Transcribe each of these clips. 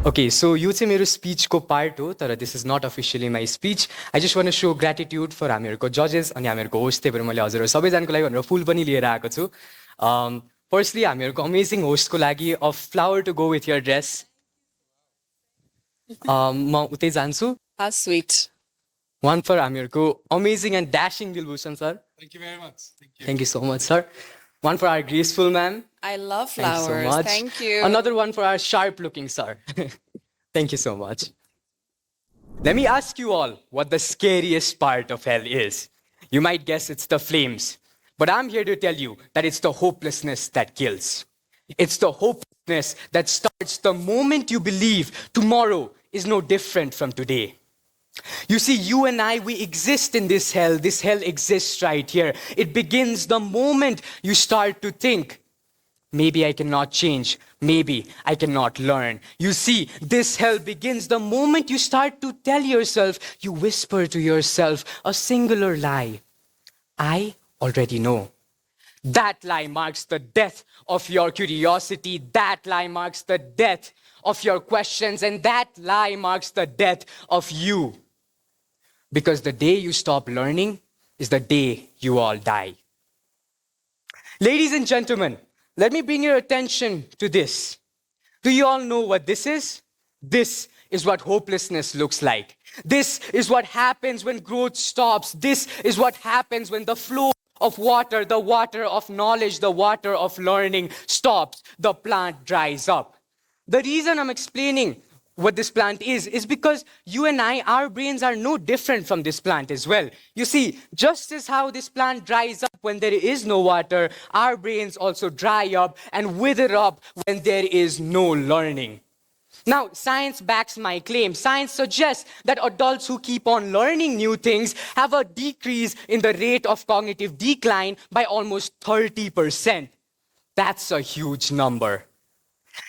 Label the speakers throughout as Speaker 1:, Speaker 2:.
Speaker 1: Okay, so you say मेरो speech को part हो, तर this is not officially my speech. I just want to show gratitude for हामीहरूको judges अनि हामीहरूको host, त्यही भएर मैले हजुरहरू सबैजनाको लागि भनेर फुल पनि लिएर आएको छु. Firstly, हामीहरूको amazing host को लागि a flower to go with your dress. म उतै जान्छु.
Speaker 2: How sweet.
Speaker 1: One for हामीहरूको amazing and dashing Dil Bhusan sir.
Speaker 3: Thank you very much. Thank you.
Speaker 1: Thank you so much, sir. One for our graceful ma'am.
Speaker 2: I love
Speaker 1: Thanks
Speaker 2: flowers.
Speaker 1: so much.
Speaker 2: Thank you.
Speaker 1: Another one for our sharp-looking sir. Thank you so much. Let me ask you all what the scariest part of hell is. You might guess it's the flames, but I'm here to tell you that it's the hopelessness that kills. It's the hopelessness that starts the moment you believe tomorrow is no different from today. You see, you and I, we exist in this hell. This hell exists right here. It begins the moment you start to think, maybe I cannot change. Maybe I cannot learn. You see, this hell begins the moment you start to tell yourself, you whisper to yourself a singular lie. I already know. That lie marks the death of your curiosity. That lie marks the death of your questions. And that lie marks the death of you. Because the day you stop learning is the day you all die. Ladies and gentlemen, let me bring your attention to this. Do you all know what this is? This is what hopelessness looks like. This is what happens when growth stops. This is what happens when the flow of water, the water of knowledge, the water of learning stops. The plant dries up. The reason I'm explaining what this plant is because you and I, our brains are no different from this plant as well. You see, just as how this plant dries up when there is no water, our brains also dry up and wither up when there is no learning. Now, science backs my claim. Science suggests that adults who keep on learning new things have a decrease in the rate of cognitive decline by almost 30%. That's a huge number.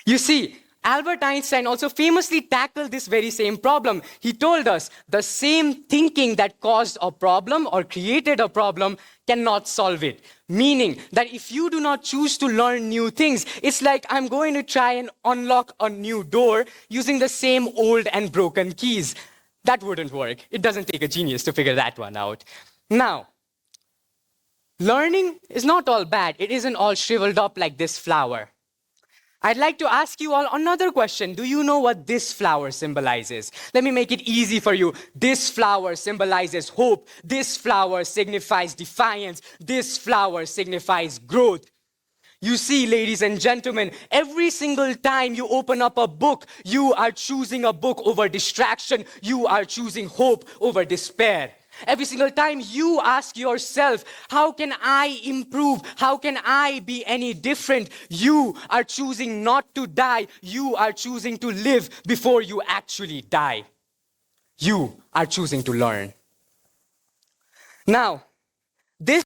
Speaker 1: You see, Albert Einstein also famously tackled this very same problem. He told us the same thinking that caused a problem or created a problem cannot solve it. Meaning that if you do not choose to learn new things, it's like I'm going to try and unlock a new door using the same old and broken keys. That wouldn't work. It doesn't take a genius to figure that one out. Now, learning is not all bad. It isn't all shriveled up like this flower. I'd like to ask you all another question. Do you know what this flower symbolizes? Let me make it easy for you. This flower symbolizes hope. This flower signifies defiance. This flower signifies growth. You see, ladies and gentlemen, every single time you open up a book, you are choosing a book over distraction. You are choosing hope over despair. Every single time you ask yourself, how can I improve? How can I be any different? You are choosing not to die. You are choosing to live before you actually die. You are choosing to learn. Now, this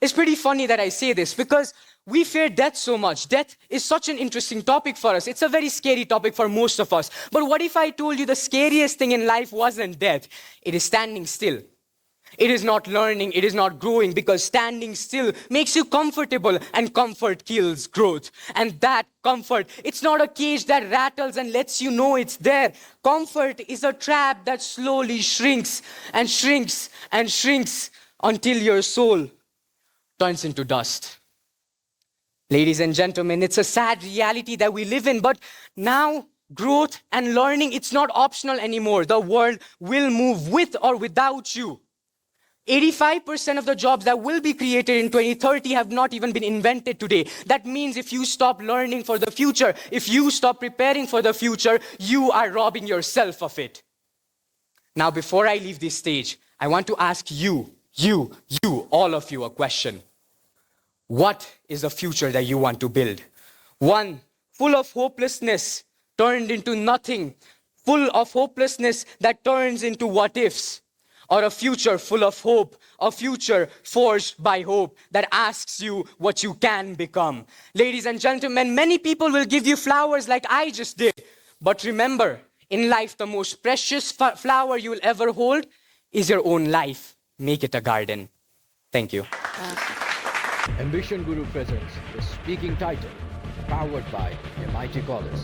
Speaker 1: is pretty funny that I say this because we fear death so much. Death is such an interesting topic for us. It's a very scary topic for most of us. But what if I told you the scariest thing in life wasn't death? It is standing still. It is not learning, it is not growing, because standing still makes you comfortable and comfort kills growth. And that comfort, it's not a cage that rattles and lets you know it's there. Comfort is a trap that slowly shrinks and shrinks and shrinks until your soul turns into dust. Ladies and gentlemen, it's a sad reality that we live in, but now growth and learning, it's not optional anymore. The world will move with or without you. 85% of the jobs that will be created in 2030 have not even been invented today. That means if you stop learning for the future, if you stop preparing for the future, you are robbing yourself of it. Now, before I leave this stage, I want to ask you, all of you, a question. What is the future that you want to build? One full of hopelessness turned into nothing, full of hopelessness that turns into what ifs. Or a future full of hope, a future forged by hope that asks you what you can become. Ladies and gentlemen, many people will give you flowers like I just did. But remember, in life, the most precious flower you will ever hold is your own life. Make it a garden. Thank you.
Speaker 4: Ambition Guru presents the speaking title, powered by MIT College.